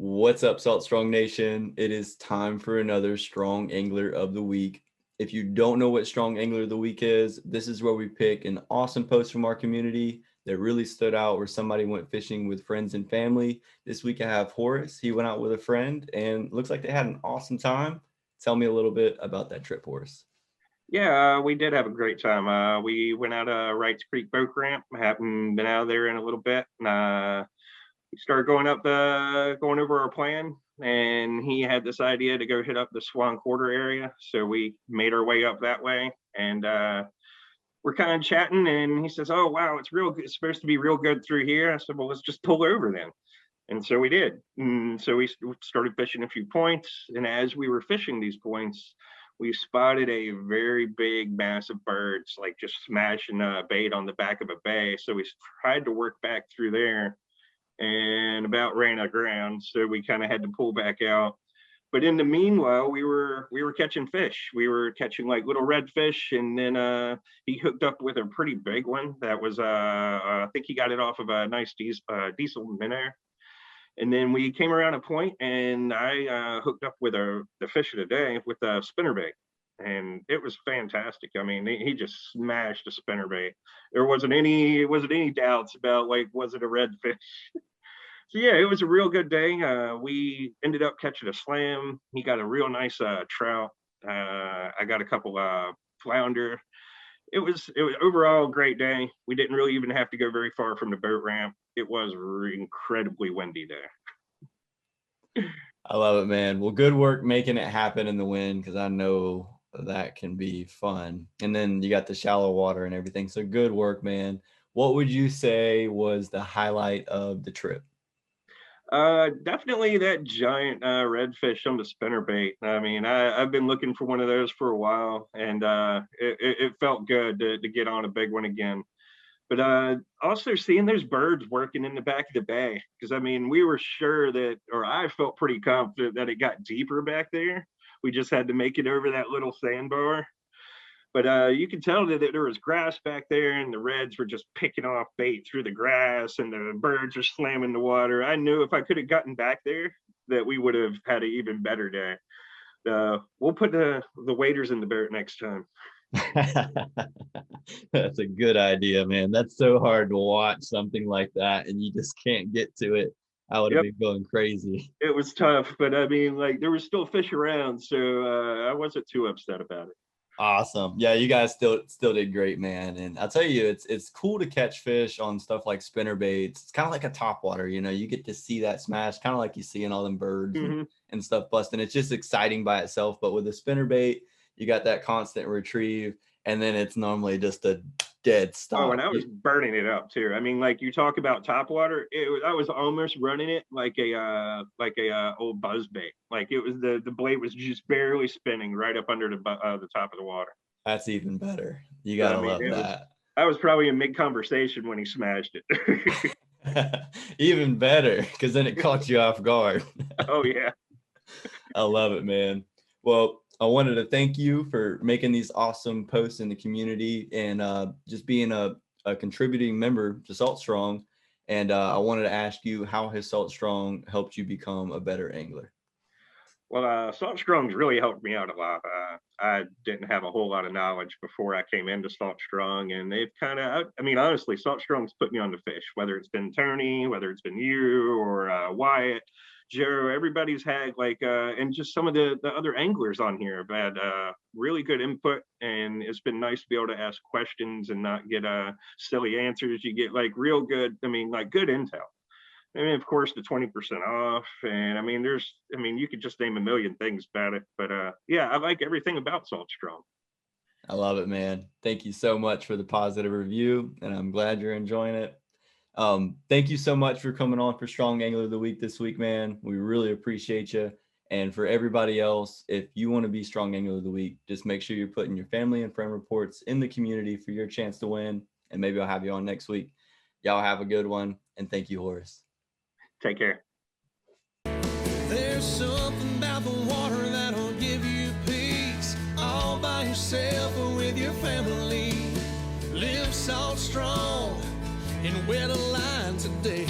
What's up, Salt Strong Nation? It is time for another Strong Angler of the Week. If you don't know what Strong Angler of the Week is, this is where we pick an awesome post from our community that really stood out where somebody went fishing with friends and family. This week I have Horace. He went out with a friend and looks like they had an awesome time. Tell me a little bit about that trip, Horace. Yeah, we did have a great time. We went out Wrights Creek boat ramp. Haven't been out there in a little bit. We started going over our plan, and he had this idea to go hit up the Swan Quarter area. So we made our way up that way, and we're kind of chatting. And he says, "Oh wow, it's real good. It's supposed to be real good through here." I said, "Well, let's just pull over then." And so we did. And so we started fishing a few points, and as we were fishing these points, we spotted a very big, massive birds, like just smashing bait on the back of a bay. So we tried to work back through there and about ran aground. So we kind of had to pull back out. But in the meanwhile, we were catching fish. We were catching like little redfish, and then he hooked up with a pretty big one. That was I think he got it off of a nice diesel minnow. And then we came around a point, and I hooked up with the fish of the day with a spinnerbait, and it was fantastic. I mean, he just smashed a spinnerbait. There wasn't any doubts about like was it a redfish. So yeah, it was a real good day. We ended up catching a slam. He got a real nice trout. I got a couple flounder. It was overall a great day. We didn't really even have to go very far from the boat ramp. It was incredibly windy there. I love it, man. Well, good work making it happen in the wind because I know that can be fun. And then you got the shallow water and everything. So good work, man. What would you say was the highlight of the trip? Definitely that giant redfish on the spinnerbait. I mean, I've been looking for one of those for a while, and it felt good to get on a big one again. But also seeing those birds working in the back of the bay, because I mean, we were sure that, or I felt pretty confident that it got deeper back there. We just had to make it over that little sandbar. But you could tell that there was grass back there, and the reds were just picking off bait through the grass, and the birds are slamming the water. I knew if I could have gotten back there, that we would have had an even better day. We'll put the waders in the boat next time. That's a good idea, man. That's so hard to watch something like that and you just can't get to it. I would have Yep, been going crazy. it was tough, but I mean, like there was still fish around, so I wasn't too upset about it. Awesome. Yeah, you guys still did great, man. And I'll tell you, it's cool to catch fish on stuff like spinner baits. It's kind of like a top water, you get to see that smash, kind of like you see in all them birds Hmm. and stuff busting. It's just exciting by itself. But with a spinner bait, you got that constant retrieve, and then it's normally just a dead Oh, stop. and I was burning it up too. I mean, like you talk about top water, I was almost running it like a old buzz bait. Like it was the blade was just barely spinning right up under the top of the water. That's even better. You So I gotta mean, love that. I was probably in mid conversation when he smashed it. Even better, because then it caught you off guard. Oh yeah. I love it, man. Well, I wanted to thank you for making these awesome posts in the community and just being a contributing member to Salt Strong. And I wanted to ask you, how has Salt Strong helped you become a better angler? Well, Salt Strong's really helped me out a lot. I didn't have a whole lot of knowledge before I came into Salt Strong, and they've kind of, I mean, honestly, Salt Strong's put me on the fish, whether it's been Tony, whether it's been you or Wyatt, Joe, everybody's had like, and just some of the other anglers on here have had really good input, and it's been nice to be able to ask questions and not get silly answers. You get like real good, I mean, like good intel. I mean, of course, the 20% off, and I mean, you could just name a million things about it, but yeah, I like everything about Salt Strong. I love it, man. Thank you so much for the positive review, and I'm glad you're enjoying it. Thank you so much for coming on for Strong Angler of the Week this week, man. We really appreciate you. And for everybody else, if you want to be Strong Angler of the Week, just make sure you're putting your family and friend reports in the community for your chance to win. And maybe I'll have you on next week. Y'all have a good one. And thank you, Horace. Take care. There's something about the water that'll give you peace, all by yourself or with your family. Live Salt Strong and wear the line today.